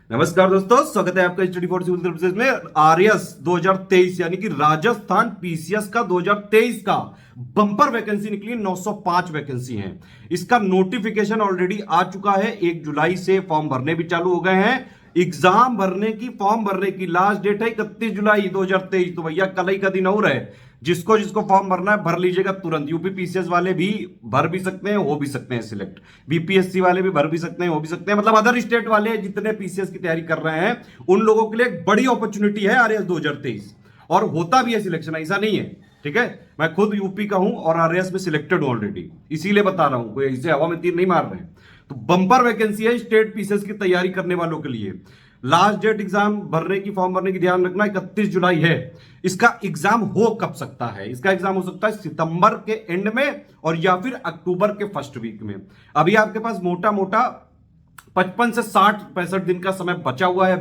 नमस्कार दोस्तों, स्वागत है आपका स्टडी फॉर सिविल सर्विसेज में। आरएस 2023 यानी कि राजस्थान पीसीएस का 2023 का बम्पर वैकेंसी निकली। 905 वैकेंसी हैं। इसका नोटिफिकेशन ऑलरेडी आ चुका है। 1 जुलाई से फॉर्म भरने भी चालू हो गए हैं। एग्जाम भरने की, फॉर्म भरने की लास्ट डेट है 31 जुलाई 2023। तो भैया कल ही का दिन और है। जिसको जिसको फॉर्म भरना है भर लीजिएगा तुरंत। यूपी पीसीएस वाले भी भर भी सकते हैं, हो भी सकते हैं सिलेक्ट। बीपीएससी वाले भी भर भी सकते हैं, हो भी सकते हैं। मतलब अदर स्टेट वाले जितने पीसीएस की तैयारी कर रहे हैं उन लोगों के लिए एक बड़ी अपॉर्चुनिटी है आरएस 2023। और होता भी है सिलेक्शन, ऐसा नहीं है। ठीक है, मैं खुद यूपी का हूं और आरएस में सिलेक्टेड हूं ऑलरेडी, इसीलिए बता रहा हूं, कोई ऐसे हवा में तीर नहीं मार रहे हैं। तो बंपर वैकेंसी है स्टेट पीसीएस की तैयारी करने वालों के लिए। लास्ट डेट एग्जाम भरने की, फॉर्म भरने की ध्यान रखना 31 जुलाई है। इसका एग्जाम हो कब सकता है? इसका एग्जाम हो सकता है सितंबर के एंड में और या फिर अक्टूबर के फर्स्ट वीक में। अभी आपके पास मोटा मोटा 55 से 65 दिन का समय बचा हुआ है।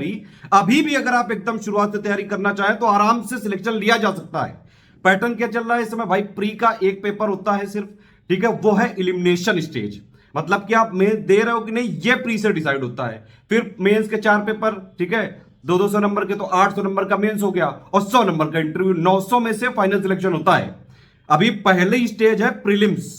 अभी भी अगर आप एकदम शुरुआत से तैयारी करना चाहें तो आराम से सिलेक्शन लिया जा सकता है। पैटर्न क्या चल रहा है इस समय भाई? प्री का एक पेपर होता है सिर्फ, ठीक है, वो है एलिमिनेशन स्टेज। मतलब कि आप मेंस दे रहे हो कि नहीं, ये प्री से डिसाइड होता है। फिर मेंस के 4 पेपर, ठीक है, 200 नंबर के, तो 800 नंबर का मेंस हो गया और 100 नंबर का इंटरव्यू। 900 में से फाइनल सिलेक्शन होता है। अभी पहले स्टेज है प्रीलिम्स,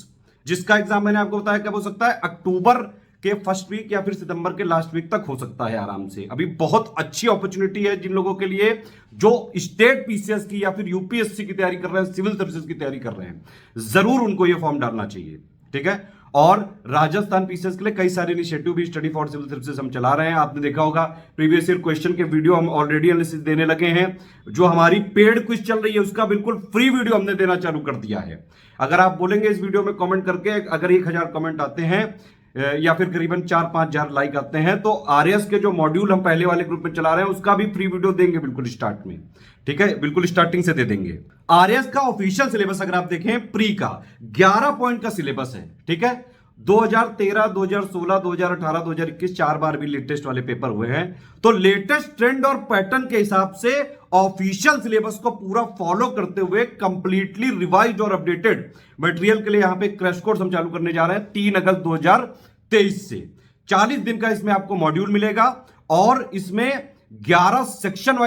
जिसका एग्जाम मैंने आपको बताया कब हो सकता है, अक्टूबर के फर्स्ट वीक या फिर सितंबर के लास्ट वीक तक हो सकता है आराम से। अभी बहुत अच्छी अपॉर्चुनिटी है जिन लोगों के लिए जो स्टेट पीसीएस की या फिर यूपीएससी की तैयारी कर रहे हैं, सिविल सर्विसेज की तैयारी कर रहे हैं। जरूर उनको यह फॉर्म डालना चाहिए। ठीक है, और राजस्थान पीसीएस के लिए कई सारे इनिशिएटिव भी स्टडी फॉर सिविल सर्विसेज हम चला रहे हैं। आपने देखा होगा प्रीवियस ईयर क्वेश्चन के वीडियो हम ऑलरेडी एनालिसिस देने लगे हैं। जो हमारी पेड क्विज चल रही है उसका बिल्कुल फ्री वीडियो हमने देना चालू कर दिया है। अगर आप बोलेंगे इस वीडियो में कमेंट करके, अगर 1000 कमेंट आते हैं या फिर करीबन 4-5 हजार लाइक आते हैं तो आरएस के जो मॉड्यूल हम पहले वाले ग्रुप में चला रहे हैं उसका भी फ्री वीडियो देंगे बिल्कुल स्टार्ट में। ठीक है, बिल्कुल स्टार्टिंग से दे देंगे। आरएस का ऑफिशियल सिलेबस अगर आप देखें, प्री का 11 पॉइंट का सिलेबस है। ठीक है, 2013, 2016, 2018, 2021 4 बार भी लेटेस्ट वाले पेपर हुए हैं। तो लेटेस्ट ट्रेंड और पैटर्न के हिसाब से ऑफिशियल सिलेबस को पूरा फॉलो करते हुए कंप्लीटली रिवाइज्ड और अपडेटेड मटेरियल के लिए यहां पे क्रैश कोर्स हम चालू करने जा रहे हैं 3 अगस्त 2023 से। 40 दिन का इसमें आपको मॉड्यूल मिलेगा और इसमें 11 सेक्शन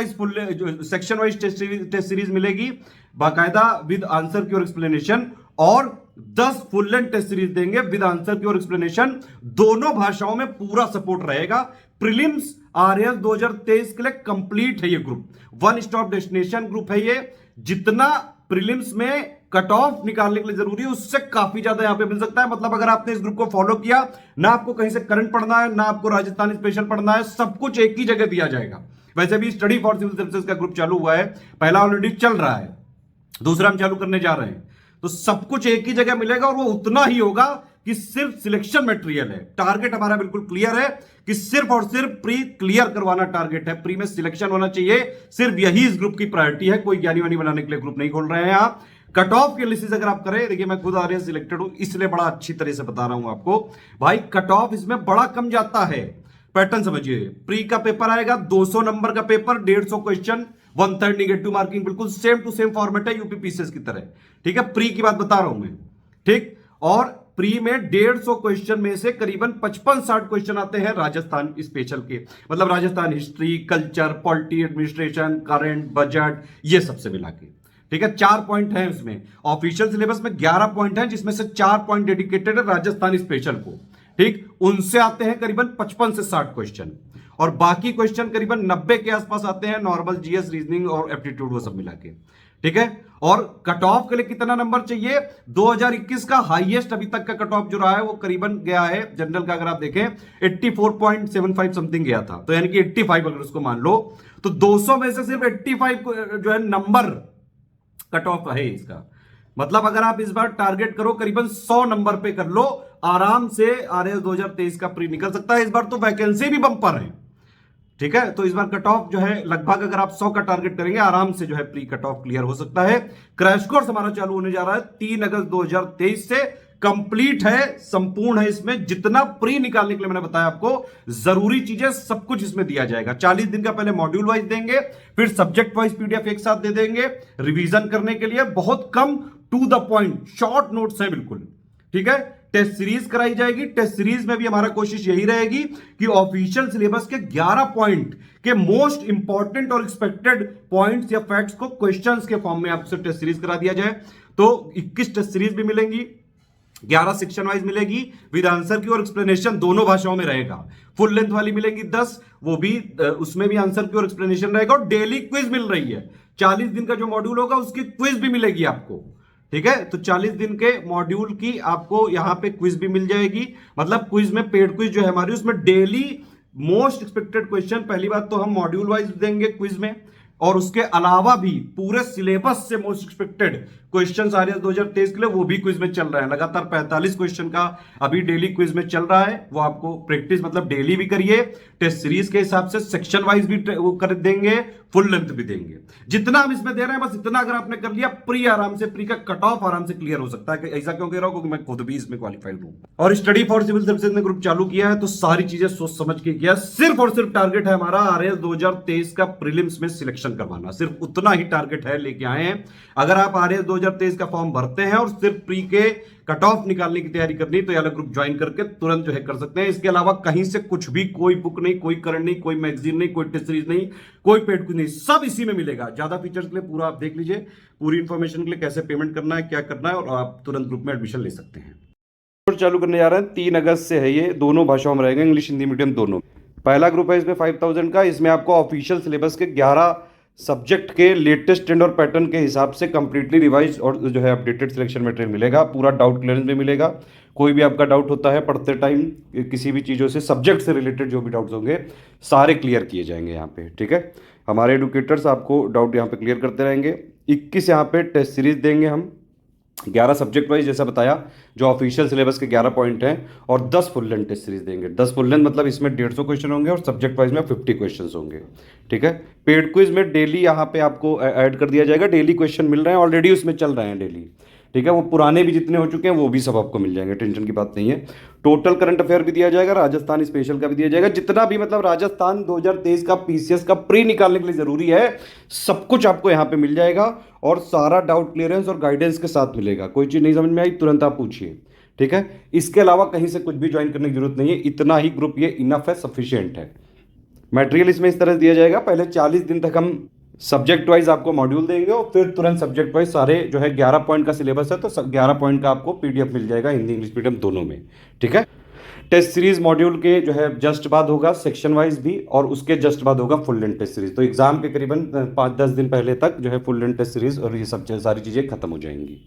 वाइज टेस्ट सीरीज मिलेगी बाकायदा विद आंसर की और एक्सप्लेनेशन, और 10 फुल लेंथ टेस्ट सीरीज देंगे विद आंसर की और एक्सप्लेनेशन। दोनों भाषाओं में पूरा सपोर्ट रहेगा। प्रीलिम्स आरएस 2023 के लिए कंप्लीट है ये group, one stop destination group है ये। जितना प्रीलिम्स में कट ऑफ निकालने के लिए जरूरी है उससे काफी ज्यादा यहां पे मिल सकता है। मतलब अगर आपने इस ग्रुप को फॉलो किया, ना आपको कहीं से करंट पढ़ना है, ना आपको राजस्थान स्पेशल पढ़ना है, सब कुछ एक ही जगह दिया जाएगा। वैसे भी स्टडी फॉर सिविल सर्विसेज का ग्रुप चालू हुआ है, पहला ऑलरेडी चल रहा है, दूसरा हम चालू करने जा रहे हैं। तो सब कुछ एक ही जगह मिलेगा और वो उतना ही होगा कि सिर्फ सिलेक्शन मटेरियल है। टारगेट हमारा बिल्कुल क्लियर है कि सिर्फ और सिर्फ प्री क्लियर करवाना टारगेट है। प्री में सिलेक्शन होना चाहिए, सिर्फ यही इस ग्रुप की प्रायोरिटी है। कोई ज्ञानी वानी बनाने के लिए ग्रुप नहीं खोल रहे हैं आप। कट ऑफ के एनालिसिस अगर आप करें, देखिए मैं खुद आरएस सिलेक्टेड हूं इसलिए बड़ा अच्छी तरह से बता रहा हूं आपको भाई। कट ऑफ इसमें बड़ा कम जाता है। पैटर्न समझिए, प्री का पेपर आएगा 200 नंबर का पेपर, 150 क्वेश्चन, 1/3 निगेटिव मार्किंग, बिल्कुल सेम टू सेम फॉर्मेट है यूपी पीसीएस की तरह। ठीक है, प्री की बात बता रहा हूं मैं। ठीक, और प्री में 150 क्वेश्चन में से करीबन 55-60 क्वेश्चन आते हैं राजस्थान स्पेशल के। मतलब Rajasthan history, culture, polity, administration, current, budget, ये सबसे मिला के। ठीक है, 4 पॉइंट है उसमें। ऑफिशियल सिलेबस में 11 पॉइंट है जिसमें से 4 पॉइंट डेडिकेटेड है राजस्थान स्पेशल को। ठीक, उनसे आते हैं करीबन 55 से 60 क्वेश्चन और बाकी क्वेश्चन करीबन 90 के आसपास आते हैं नॉर्मल जीएस, रीजनिंग और एप्टीट्यूड, वो सब मिला के। ठीक है, और कट ऑफ के लिए कितना नंबर चाहिए? 2021 का हाईएस्ट अभी तक का कट ऑफ जो रहा है वो करीबन गया है जनरल का, अगर आप देखें 84.75 समथिंग गया था। तो यानी कि 85 अगर उसको मान लो तो 200 में से सिर्फ 85 जो है नंबर कट ऑफ है इसका। मतलब अगर आप इस बार टारगेट करो करीबन 100 नंबर पे कर लो, आराम से आरएस 2023 का प्री निकल सकता है। इस बार तो वैकेंसी भी बंपर है। ठीक है, तो इस बार कट ऑफ जो है लगभग अगर आप 100 का टारगेट करेंगे आराम से जो है प्री कट ऑफ क्लियर हो सकता है। क्रैश कोर्स हमारा चालू होने जा रहा है 3 अगस्त 2023 से। कंप्लीट है, संपूर्ण है। इसमें जितना प्री निकालने के लिए मैंने बताया आपको, जरूरी चीजें सब कुछ इसमें दिया जाएगा। 40 दिन का पहले मॉड्यूल वाइज देंगे, फिर सब्जेक्ट वाइज पीडीएफ एक साथ दे देंगे रिवीजन करने के लिए। बहुत कम to the point short notes हैं बिल्कुल। ठीक है, टेस्ट सीरीज कराई जाएगी। टेस्ट सीरीज में भी हमारा कोशिश यही रहेगी कि ऑफिशियल सिलेबस के 11 पॉइंट के मोस्ट इंपॉर्टेंट और एक्सपेक्टेड पॉइंट्स या फैक्ट्स को क्वेश्चंस के फॉर्म में आपसे टेस्ट सीरीज करा दिया जाए। तो 21 टेस्ट सीरीज भी मिलेंगी, 11 सेक्शन वाइज मिलेगी विद आंसर की और एक्सप्लेनेशन दोनों भाषाओं में रहेगा। फुल लेंथ वाली मिलेंगी 10, वो भी उसमें भी आंसर की और एक्सप्लेनेशन रहेगा। और डेली क्विज मिल रही है, 40 दिन का जो मॉड्यूल होगा उसकी क्विज भी मिलेगी आपको, ठीक है। तो 40 दिन के मॉड्यूल की आपको यहां पे क्विज भी मिल जाएगी। मतलब क्विज में पेड क्विज जो है हमारी, उसमें डेली मोस्ट एक्सपेक्टेड क्वेश्चन, पहली बात तो हम मॉड्यूल वाइज देंगे क्विज में, और उसके अलावा भी पूरे सिलेबस से मोस्ट एक्सपेक्टेड क्वेश्चंस आरएस 2023 के लिए वो भी क्विज में चल रहा है। लगातार 45 क्वेश्चन का अभी डेली क्विज में चल रहा है। वो आपको प्रैक्टिस मतलब डेली भी करिए, टेस्ट सीरीज के हिसाब से सेक्शन वाइज भी वो कर देंगे, फुल लेंथ भी देंगे। जितना हम इसमें दे रहे हैं बस इतना अगर आपने कर लिया, प्री आराम से, प्री का कट ऑफ आराम से क्लियर हो सकता है। ऐसा क्यों कह रहा हूं? क्योंकि मैं खुद भी इसमें क्वालिफाइड हूं। और स्टडी फॉर सिविल सर्विसेज ने ग्रुप चालू किया है तो सारी चीजें सोच समझ के किया। सिर्फ और सिर्फ टारगेट है हमारा आरएस 2023 का प्रीलिम्स में सिलेक्शन करवाना, सिर्फ उतना ही टारगेट है, लेके आए हैं। अगर आप आरएस 2023 का फॉर्म भरते हैं और सिर्फ प्री के कट ऑफ निकालने की तैयारी करनी, तो ये वाला ग्रुप ज्वाइन करके तुरंत जो है कर सकते हैं। इसके अलावा कहीं से कुछ भी, कोई बुक नहीं, कोई करंट नहीं, कोई मैगजीन नहीं, कोई टेस्ट सीरीज नहीं, कोई पेड कुछ नहीं, सब इसी में मिलेगा। ज्यादा फीचर्स के लिए पूरा आप देख लीजिए, पूरी इंफॉर्मेशन के लिए कैसे पेमेंट करना है, क्या करना है, और आप तुरंत ग्रुप में एडमिशन ले सकते हैं। चालू करने जा रहे हैं 3 अगस्त से है ये, दोनों भाषाओं में रहेगा, इंग्लिश हिंदी मीडियम दोनों। पहला ग्रुप है इसमें 5000 का, इसमें आपको ऑफिशियल सिलेबस के 11 सब्जेक्ट के लेटेस्ट ट्रेंड और पैटर्न के हिसाब से कंप्लीटली रिवाइज और जो है अपडेटेड सिलेक्शन मटेरियल मिलेगा। पूरा डाउट क्लियरेंस भी मिलेगा। कोई भी आपका डाउट होता है पढ़ते टाइम किसी भी चीज़ों से, सब्जेक्ट से रिलेटेड जो भी डाउट्स होंगे सारे क्लियर किए जाएंगे यहाँ पे, ठीक है। हमारे एडुकेटर्स आपको डाउट यहाँ पे क्लियर करते रहेंगे। 21 यहाँ पे टेस्ट सीरीज देंगे हम, 11 सब्जेक्ट वाइज जैसा बताया, जो ऑफिशियल सिलेबस के 11 पॉइंट हैं, और 10 फुल लेंथ टेस्ट सीरीज देंगे। 10 फुल लेंथ मतलब इसमें 150 क्वेश्चन होंगे और सब्जेक्ट वाइज में 50 क्वेश्चन होंगे, ठीक है। पेड क्विज में डेली यहाँ पे आपको ऐड कर दिया जाएगा, डेली क्वेश्चन मिल रहे हैं, ऑलरेडी उसमें चल रहे हैं डेली, ठीक है। वो पुराने भी जितने हो चुके हैं वो भी सब आपको मिल जाएंगे, टेंशन की बात नहीं है। टोटल करंट अफेयर भी दिया जाएगा, राजस्थान स्पेशल का भी दिया जाएगा, जितना भी मतलब राजस्थान 2023 का पीसीएस का प्री निकालने के लिए जरूरी है, सब कुछ आपको यहाँ पे मिल जाएगा। और सारा डाउट क्लियरेंस और गाइडेंस के साथ मिलेगा। कोई चीज़ नहीं समझ में आई तुरंत आप पूछिए, ठीक है। इसके अलावा कहीं से कुछ भी ज्वाइन करने की जरूरत नहीं है, इतना ही ग्रुप ये इनफ है, सफिशिएंट है। मटेरियल इसमें इस तरह दिया जाएगा, पहले 40 दिन तक हम सब्जेक्ट वाइज आपको मॉड्यूल देंगे और फिर तुरंत सब्जेक्ट वाइज सारे जो है 11 पॉइंट का सिलेबस है, तो 11 पॉइंट का आपको पीडीएफ मिल जाएगा हिंदी इंग्लिश मीडियम दोनों में, ठीक है। टेस्ट सीरीज मॉड्यूल के जो है जस्ट बाद होगा सेक्शन वाइज भी, और उसके जस्ट बाद होगा फुल लेंथ टेस्ट सीरीज। तो एग्जाम के करीबन 5-10 दिन पहले तक जो है फुल लेंथ टेस्ट सीरीज और ये सब सारी चीज़ें खत्म हो जाएंगी।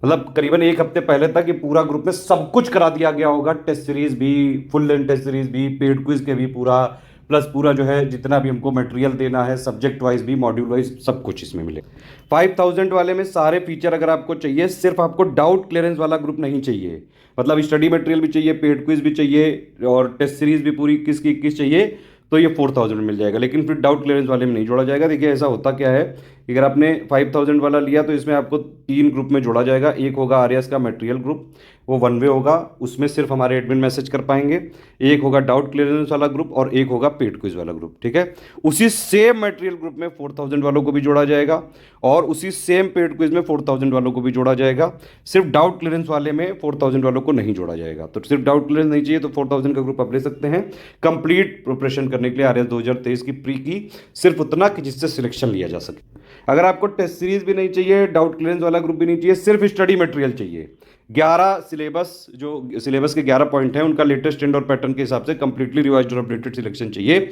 मतलब करीबन 1 हफ्ते पहले तक ये पूरा ग्रुप में सब कुछ करा दिया गया होगा, टेस्ट सीरीज भी, फुल लेंथ टेस्ट सीरीज भी, पेड क्विज के भी पूरा, प्लस पूरा जो है जितना भी हमको मटेरियल देना है सब्जेक्ट वाइज भी, मॉड्यूल वाइज, सब कुछ इसमें मिलेगा। 5000 वाले में सारे फीचर अगर आपको चाहिए, सिर्फ आपको डाउट क्लियरेंस वाला ग्रुप नहीं चाहिए, मतलब स्टडी मटेरियल भी चाहिए, पेड क्विज भी चाहिए, और टेस्ट सीरीज भी पूरी 21 की 21 चाहिए, तो ये 4000 में मिल जाएगा। लेकिन फिर डाउट क्लियरेंस वाले में नहीं जोड़ा जाएगा। देखिए ऐसा होता क्या है, अगर आपने 5000 वाला लिया तो इसमें आपको 3 ग्रुप में जोड़ा जाएगा। एक होगा आरएस का मटेरियल ग्रुप, वो 1 वे होगा, उसमें सिर्फ हमारे एडमिन मैसेज कर पाएंगे। एक होगा डाउट क्लियरेंस वाला ग्रुप और एक होगा पेड क्विज वाला ग्रुप, ठीक है। उसी सेम मटेरियल ग्रुप में 4000 वालों को भी जोड़ा जाएगा और उसी सेम पेड क्विज में 4000 वालों को भी जोड़ा जाएगा। सिर्फ डाउट क्लियरेंस वाले में 4000 वालों को नहीं जोड़ा जाएगा। तो सिर्फ डाउट क्लियरेंस नहीं चाहिए तो 4000 का ग्रुप आप ले सकते हैं, कंप्लीट प्रिपरेशन करने के लिए आरएस 2023 की प्री की, सिर्फ उतना कि जिससे सिलेक्शन लिया जा सके। अगर आपको टेस्ट सीरीज भी नहीं चाहिए, डाउट क्लियरेंस वाला ग्रुप भी नहीं चाहिए, सिर्फ स्टडी मटेरियल चाहिए, 11 सिलेबस, जो सिलेबस के 11 पॉइंट हैं उनका लेटेस्ट ट्रेंड और पैटर्न के हिसाब से कंप्लीटली रिवाइज्ड और अपडेटेड सिलेक्शन चाहिए,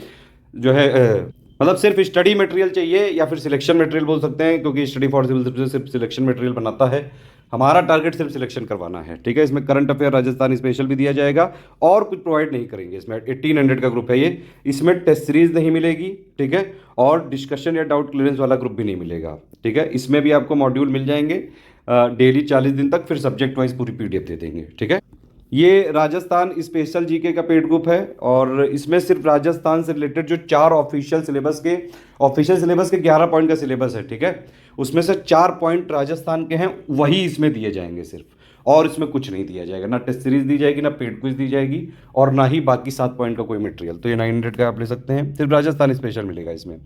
जो है मतलब सिर्फ स्टडी मटेरियल चाहिए या फिर सिलेक्शन मटेरियल बोल सकते हैं, क्योंकि स्टडी फॉर सिविल सर्विसेज सिर्फ सिलेक्शन मटेरियल बनाता है। हमारा टारगेट सिर्फ सिलेक्शन करवाना है, ठीक है। इसमें करंट अफेयर राजस्थानी स्पेशल भी दिया जाएगा और कुछ प्रोवाइड नहीं करेंगे। इसमें 1800 का ग्रुप है ये, इसमें टेस्ट सीरीज नहीं मिलेगी, ठीक है, और डिस्कशन या डाउट क्लियरेंस वाला ग्रुप भी नहीं मिलेगा, ठीक है। इसमें भी आपको मॉड्यूल मिल जाएंगे डेली 40 दिन तक, फिर सब्जेक्ट वाइज पूरी पीडीएफ दे देंगे, ठीक है। ये राजस्थान स्पेशल जीके का पेड ग्रुप है और इसमें सिर्फ राजस्थान से रिलेटेड जो 4 ऑफिशियल सिलेबस के 11 पॉइंट का सिलेबस है, ठीक है, उसमें से 4 पॉइंट राजस्थान के हैं, वही इसमें दिए जाएंगे सिर्फ, और इसमें कुछ नहीं दिया जाएगा, ना टेस्ट सीरीज दी जाएगी, ना पेड क्विज दी जाएगी, और ना ही बाकी 7 पॉइंट का कोई मटेरियल। तो ये 900 का आप ले सकते हैं, सिर्फ राजस्थान स्पेशल मिलेगा इसमें।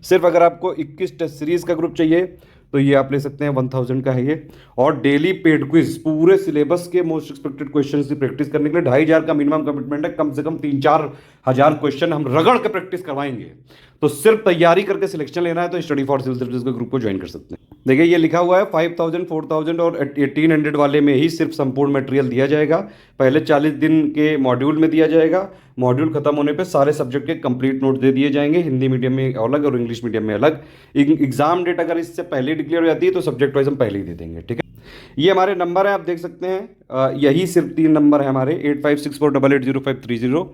सिर्फ अगर आपको 21 टेस्ट सीरीज का ग्रुप चाहिए तो ये आप ले सकते हैं, 1000 का है ये। और डेली पेड क्विज, पूरे सिलेबस के मोस्ट एक्सपेक्टेड क्वेश्चन की प्रैक्टिस करने के लिए 2500 का मिनिमम कमिटमेंट है। कम से कम 3-4 हजार क्वेश्चन हम रगड़ के प्रैक्टिस करवाएंगे। तो सिर्फ तैयारी करके सिलेक्शन लेना है तो स्टडी फॉर सिविल सर्विसेज के ग्रुप को ज्वाइन कर सकते हैं। देखिए ये लिखा हुआ है 5000, 4000 और 1800 वाले में ही सिर्फ संपूर्ण मटेरियल दिया जाएगा। पहले 40 दिन के मॉड्यूल में दिया जाएगा। मॉड्यूल खत्म होने पे सारे सब्जेक्ट के कंप्लीट नोट दे दिए जाएंगे, हिंदी मीडियम में अलग और इंग्लिश मीडियम में अलग। एग्जाम डेट अगर इससे पहले डिक्लेयर हो जाती है तो सब्जेक्ट वाइज हम पहले ही दे देंगे, ठीक है। ये हमारे नंबर है, आप देख सकते हैं। यही सिर्फ 3 नंबर है हमारे, 8564880530,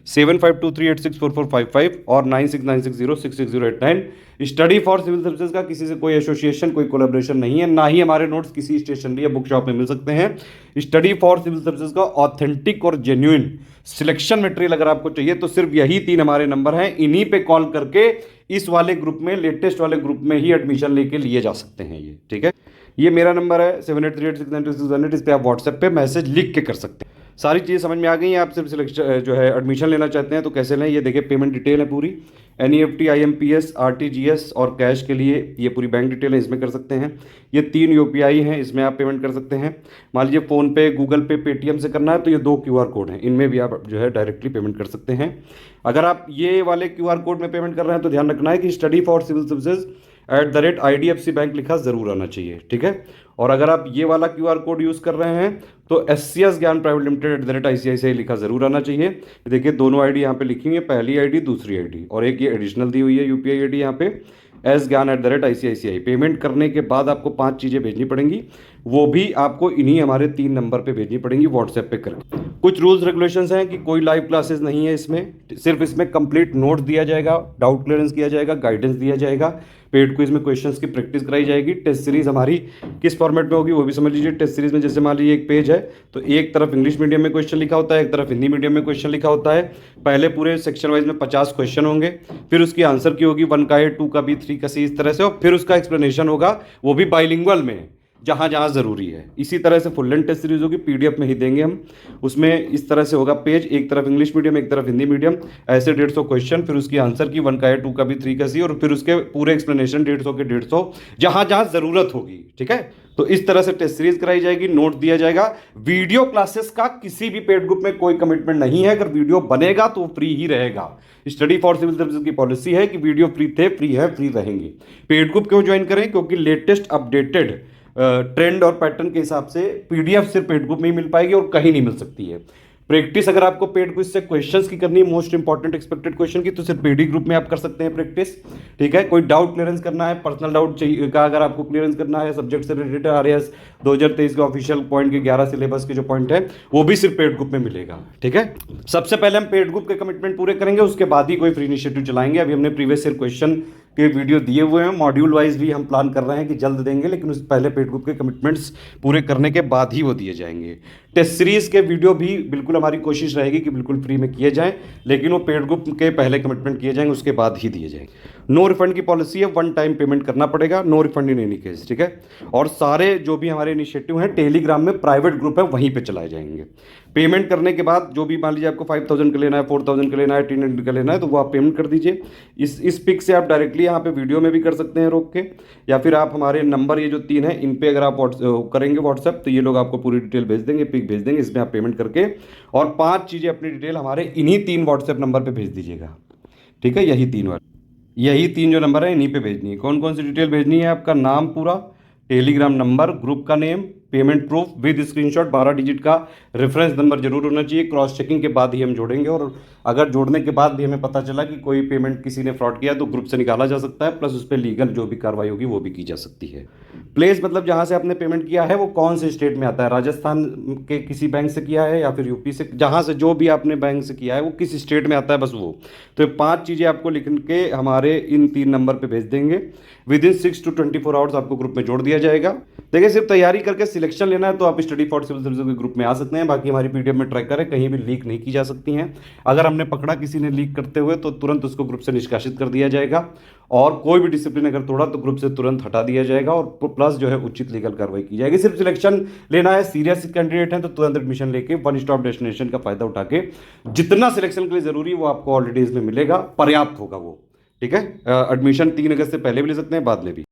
7523864455 और 9696066089। स्टडी फॉर सिविल सर्विसेज का किसी से कोई एसोसिएशन, कोई कोलैबोरेशन नहीं है, ना ही हमारे नोट्स किसी स्टेशनरी या बुक शॉप में मिल सकते हैं। स्टडी फॉर सिविल सर्विसेज का ऑथेंटिक और जेन्युइन सिलेक्शन मटेरियल अगर आपको चाहिए तो सिर्फ यही 3 हमारे नंबर हैं। इन्हीं पे कॉल करके इस वाले ग्रुप में, लेटेस्ट वाले ग्रुप में ही एडमिशन लेके लिए जा सकते हैं ये, ठीक है। ये मेरा नंबर है 7838692600, इस पर आप व्हाट्सएप पे मैसेज लिख के कर सकते हैं। सारी चीज़ समझ में आ गई हैं। आप सिर्फ सिलेक्शन जो है एडमिशन लेना चाहते हैं तो कैसे लें, ये देखिए पेमेंट डिटेल है पूरी। NEFT, IMPS, RTGS और कैश के लिए ये पूरी बैंक डिटेल है, इसमें कर सकते हैं। ये 3 UPI हैं, इसमें आप पेमेंट कर सकते हैं। मान लीजिए फ़ोनपे, गूगल पे, पेटीएम से करना है तो ये 2 QR कोड हैं, इनमें भी आप जो है डायरेक्टली पेमेंट कर सकते हैं। अगर आप ये वाले QR कोड में पेमेंट कर रहे हैं तो ध्यान रखना है कि study for civil services @IDFC bank लिखा ज़रूर आना चाहिए, ठीक है। और अगर आप ये वाला QR कोड यूज़ कर रहे हैं तो SCS ज्ञान प्राइवेट लिमिटेड @ICICI लिखा ज़रूर आना चाहिए। देखिए दोनों ID यहाँ पे लिखी हुई है, पहली ID, दूसरी ID, और एक ये एडिशनल दी हुई है UPI ID यहाँ पे SGyan @ICICI। पेमेंट करने के बाद आपको 5 चीज़ें भेजनी पड़ेंगी, वो भी आपको इन्हीं हमारे 3 नंबर पे भेजनी पड़ेंगी व्हाट्सएप पे करके। कुछ रूल्स रेगुलेशंस हैं कि कोई लाइव क्लासेस नहीं है इसमें, सिर्फ इसमें कंप्लीट नोट्स दिया जाएगा, डाउट क्लियरेंस किया जाएगा, गाइडेंस दिया जाएगा, पेड क्विज में क्वेश्चंस की प्रैक्टिस कराई जाएगी। टेस्ट सीरीज हमारी किस फॉर्मेट में होगी वो भी समझ लीजिए। टेस्ट सीरीज में जैसे मान लीजिए एक पेज है तो एक तरफ इंग्लिश मीडियम में क्वेश्चन लिखा होता है, एक तरफ हिंदी मीडियम में क्वेश्चन लिखा होता है। पहले पूरे सेक्शन वाइज में 50 क्वेश्चन होंगे, फिर उसकी आंसर की होगी 1 का A, 2 का B, 3 का C, इस तरह से, और फिर उसका एक्सप्लेनेशन होगा, वो भी बाइलिंगुअल में जहाँ जहाँ ज़रूरी है। इसी तरह से फुल लेंथ टेस्ट सीरीज होगी, PDF में ही देंगे हम। उसमें इस तरह से होगा पेज, एक तरफ इंग्लिश मीडियम, एक तरफ हिंदी मीडियम, ऐसे 150 क्वेश्चन, फिर उसकी आंसर की 1 का A, 2 का B, 3 का C, और फिर उसके पूरे एक्सप्लेनेशन 150 के 150 जहाँ जहाँ ज़रूरत होगी, ठीक है। तो इस तरह से टेस्ट सीरीज कराई जाएगी, नोट दिया जाएगा। वीडियो क्लासेस का किसी भी पेड ग्रुप में कोई कमिटमेंट नहीं है, अगर वीडियो बनेगा तो फ्री ही रहेगा। स्टडी फॉर सिविल सर्विसेज की पॉलिसी है कि वीडियो फ्री थे, फ्री है, फ्री रहेंगे। पेड ग्रुप क्यों ज्वाइन करें, क्योंकि लेटेस्ट अपडेटेड ट्रेंड और पैटर्न के हिसाब से PDF सिर्फ पेड ग्रुप में ही मिल पाएगी और कहीं नहीं मिल सकती है। प्रैक्टिस अगर आपको पेड क्विज से क्वेश्चंस की करनी है, मोस्ट इंपॉर्टेंट एक्सपेक्टेड क्वेश्चन की, तो सिर्फ पेडी ग्रुप में आप कर सकते हैं प्रैक्टिस, ठीक है। कोई डाउट क्लियरेंस करना है, पर्सनल डाउट चाहिए का अगर आपको क्लियरेंस करना है सब्जेक्ट से रिलेटेड, RAS 2023 के ऑफिशियल पॉइंट के 11 सिलेबस के जो पॉइंट है वो भी सिर्फ पेड ग्रुप में मिलेगा, ठीक है। सबसे पहले हम पेड ग्रुप के कमिटमेंट पूरे करेंगे, उसके बाद ही कोई फ्री इनिशिएटिव चलाएंगे। अभी हमने प्रीवियस ईयर क्वेश्चन के वीडियो दिए हुए हैं, मॉड्यूल वाइज भी हम प्लान कर रहे हैं कि जल्द देंगे, लेकिन उस पहले पेड ग्रुप के कमिटमेंट्स पूरे करने के बाद ही वो दिए जाएंगे। टेस्ट सीरीज के वीडियो भी बिल्कुल हमारी कोशिश रहेगी कि बिल्कुल फ्री में किए जाएं, लेकिन वो पेड ग्रुप के पहले कमिटमेंट किए जाएंगे, उसके बाद ही दिए जाएंगे। नो रिफंड की पॉलिसी है, 1 टाइम पेमेंट करना पड़ेगा, no refund in any case, ठीक है। और सारे जो भी हमारे इनिशिएटिव हैं टेलीग्राम में प्राइवेट ग्रुप है, वहीं पे चलाए जाएंगे। पेमेंट करने के बाद जो भी मान लीजिए आपको 5000 का लेना है, 4000 का लेना है, 1800 का लेना है, तो वो आप पेमेंट कर दीजिए। इस पिक से आप डायरेक्टली यहाँ पे वीडियो में भी कर सकते हैं रोक के, या फिर आप हमारे नंबर ये जो 3 हैं इन पे अगर आप करेंगे व्हाट्सएप तो ये लोग आपको पूरी डिटेल भेज देंगे, पिक भेज देंगे, इसमें आप पेमेंट करके और 5 चीज़ें अपनी डिटेल हमारे इन्हीं 3 व्हाट्सएप नंबर पर भेज दीजिएगा, ठीक है। यही 3 जो नंबर है इन्हीं पे भेजनी है। कौन कौन सी डिटेल भेजनी है, आपका नाम पूरा, टेलीग्राम नंबर, ग्रुप का name, payment proof with screenshot, 12 digit का रेफरेंस नंबर जरूर होना चाहिए। क्रॉस चेकिंग के बाद ही हम जोड़ेंगे, और अगर जोड़ने के बाद भी हमें पता चला कि कोई पेमेंट किसी ने फ्रॉड किया तो ग्रुप से निकाला जा सकता है, प्लस उस पर लीगल जो भी कार्रवाई होगी वो भी की जा सकती है। प्लेस मतलब जहाँ से आपने पेमेंट किया है वो कौन से स्टेट में आता है, राजस्थान के किसी बैंक से किया है या फिर यूपी से, जहाँ से जो भी आपने बैंक से किया है वो किस स्टेट में आता है, बस वो। तो 5 चीज़ें आपको लिख के हमारे इन 3 नंबर पर भेज देंगे। विद इन 6 to 24 आवर्स आपको ग्रुप में जोड़ दिया जाएगा। देखिए सिर्फ तैयारी करके सिलेक्शन लेना है तो आप स्टडी फॉर सिविल सर्विसेज के ग्रुप में आ सकते हैं। बाकी हमारी PDF में ट्रैकर है, कहीं भी लीक नहीं की जा सकती हैं। अगर हमने पकड़ा किसी ने लीक करते हुए तो तुरंत उसको ग्रुप से निष्कासित कर दिया जाएगा, और कोई भी डिसिप्लिन अगर तोड़ा तो ग्रुप से तुरंत हटा दिया जाएगा, और प्लस जो है उचित लीगल कार्रवाई की जाएगी। सिर्फ सिलेक्शन लेना है, सीरियस कैंडिडेट हैं तो तुरंत एडमिशन लेके 1 स्टॉप डेस्टिनेशन का फायदा उठा के जितना सिलेक्शन के लिए जरूरी है वो आपको ऑलरेडी इसमें मिलेगा, पर्याप्त होगा वो, ठीक है। एडमिशन 3 अगस्त से पहले भी ले सकते हैं, बाद में भी।